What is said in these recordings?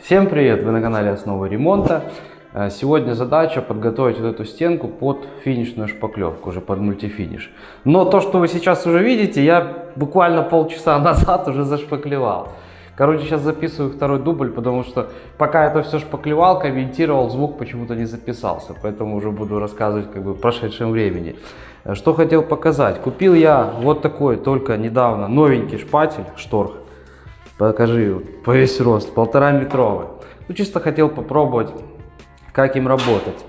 Всем привет! Вы на канале Основы ремонта. Сегодня задача подготовить вот эту стенку под финишную шпаклевку, уже под мультифиниш. Но то, что вы сейчас уже видите, я буквально полчаса назад уже зашпаклевал. Короче, сейчас записываю второй дубль, потому что пока это все шпаклевал, комментировал, звук почему-то не записался. Поэтому уже буду рассказывать как бы в прошедшем времени. Что хотел показать. Купил я вот такой только недавно новенький шпатель Шторх. Покажи, по весь рост, 1,5 метровый. Ну, чисто хотел попробовать, как им работать.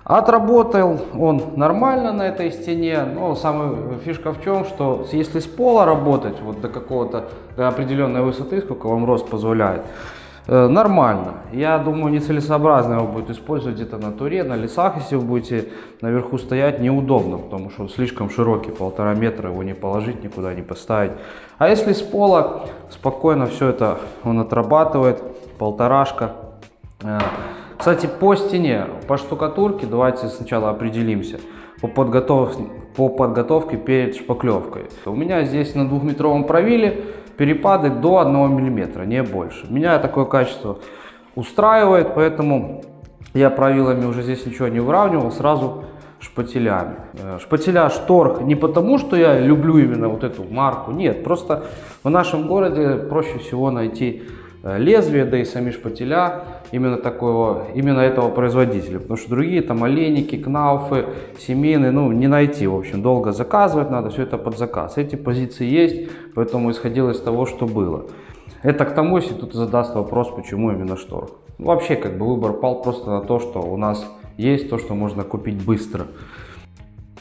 Отработал он нормально на этой стене, но самая фишка в чем, что если с пола работать, вот до какого-то определенной высоты, сколько вам рост позволяет, нормально. Я думаю, нецелесообразно его будет использовать где-то на туре, на лесах, если вы будете наверху стоять, неудобно, потому что он слишком широкий, 1,5 метра, его не положить, никуда не поставить. А если с пола, спокойно все это он отрабатывает, полторашка. Кстати, по стене, по штукатурке, давайте сначала определимся по подготовке перед шпаклевкой. У меня здесь на 2-метровом провиле перепады до 1 мм, не больше. Меня такое качество устраивает, поэтому я правилами уже здесь ничего не выравнивал, сразу шпателями. Шпателя Шторх не потому, что я люблю именно вот эту марку, нет, просто в нашем городе проще всего найти лезвие, да и сами шпателя именно этого производителя, потому что другие там олейники, кнауфы, семейные, ну не найти, в общем, долго заказывать надо, все это под заказ. Эти позиции есть, поэтому исходил из того, что было. Это к тому, если кто-то задаст вопрос, почему именно Шторх. Вообще, как бы выбор пал просто на то, что у нас есть то, что можно купить быстро.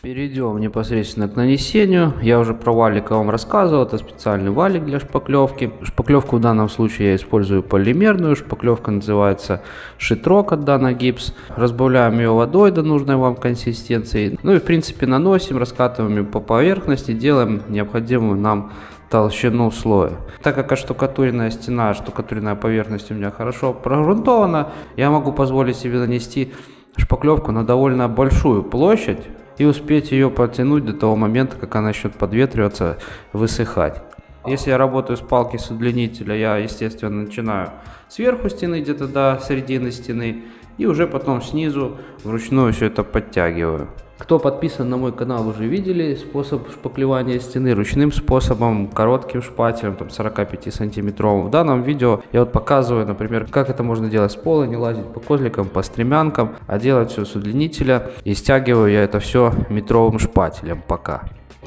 Перейдем непосредственно к нанесению. Я уже про валик вам рассказывал. Это специальный валик для шпаклевки. Шпаклевку в данном случае я использую полимерную. Шпаклевка называется Шитрок от Dana Gipps. Разбавляем ее водой до нужной вам консистенции. Ну и в принципе наносим, раскатываем ее по поверхности, делаем необходимую нам толщину слоя. Так как оштукатуренная стена, штукатуренная поверхность у меня хорошо прогрунтована, я могу позволить себе нанести шпаклевку на довольно большую площадь и успеть ее протянуть до того момента, как она начнет подветриваться, высыхать. Если я работаю с палки с удлинителя, я, естественно, начинаю сверху стены, где-то до середины стены, и уже потом снизу вручную все это подтягиваю. Кто подписан на мой канал, уже видели способ шпаклевания стены ручным способом, коротким шпателем, там 45 сантиметровым. В данном видео я вот показываю, например, как это можно делать с пола, не лазить по козликам, по стремянкам, а делать все с удлинителя. И стягиваю я это все метровым шпателем пока.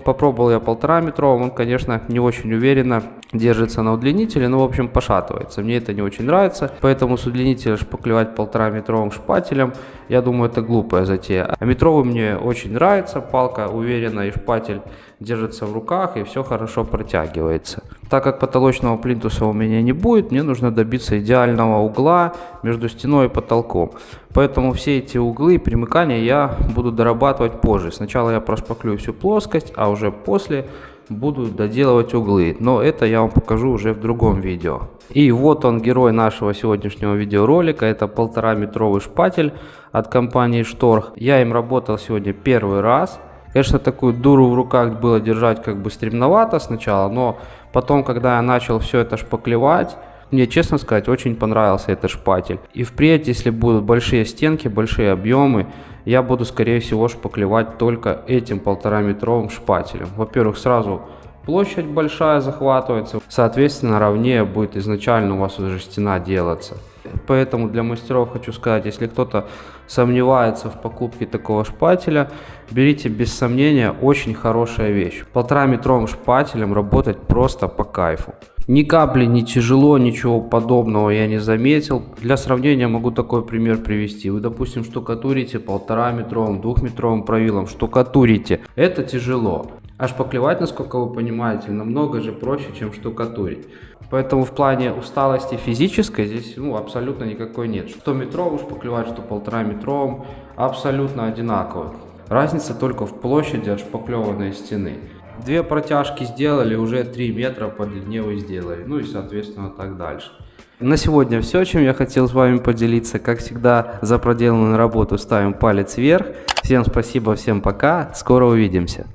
Попробовал я 1,5 метровым, он, конечно, не очень уверенно держится на удлинителе, но, в общем, пошатывается. Мне это не очень нравится, поэтому с удлинителя шпаклевать 1,5 метровым шпателем, я думаю, это глупая затея. А метровый мне очень нравится, палка уверенно и шпатель держится в руках, и все хорошо протягивается. Так как потолочного плинтуса у меня не будет, мне нужно добиться идеального угла между стеной и потолком. Поэтому все эти углы и примыкания я буду дорабатывать позже. Сначала я прошпаклюю всю плоскость, а уже после буду доделывать углы. Но это я вам покажу уже в другом видео. И вот он, герой нашего сегодняшнего видеоролика. Это 1,5 метровый шпатель от компании Шторх. Я им работал сегодня первый раз. Конечно, такую дуру в руках было держать как бы стремновато сначала, но потом, когда я начал все это шпаклевать, мне, честно сказать, очень понравился этот шпатель. И впредь, если будут большие стенки, большие объемы, я буду, скорее всего, шпаклевать только этим 1,5 метровым шпателем. Во-первых, сразу площадь большая захватывается, соответственно, ровнее будет изначально у вас уже стена делаться. Поэтому для мастеров хочу сказать, если кто-то сомневается в покупке такого шпателя, берите без сомнения, очень хорошая вещь. 1,5 метровым шпателем работать просто по кайфу. Ни капли не тяжело, ничего подобного я не заметил. Для сравнения могу такой пример привести. Вы, допустим, штукатурите 1,5 метровым, 2-метровым провилом, штукатурите. Это тяжело. А шпаклевать, насколько вы понимаете, намного же проще, чем штукатурить. Поэтому в плане усталости физической здесь абсолютно никакой нет. Что метровым шпаклевать, что 1,5 метровым, абсолютно одинаково. Разница только в площади отшпаклеванной стены. 2 протяжки сделали, уже 3 метра по длине вы сделали. Ну и соответственно так дальше. На сегодня все, чем я хотел с вами поделиться. Как всегда, за проделанную работу ставим палец вверх. Всем спасибо, всем пока, скоро увидимся.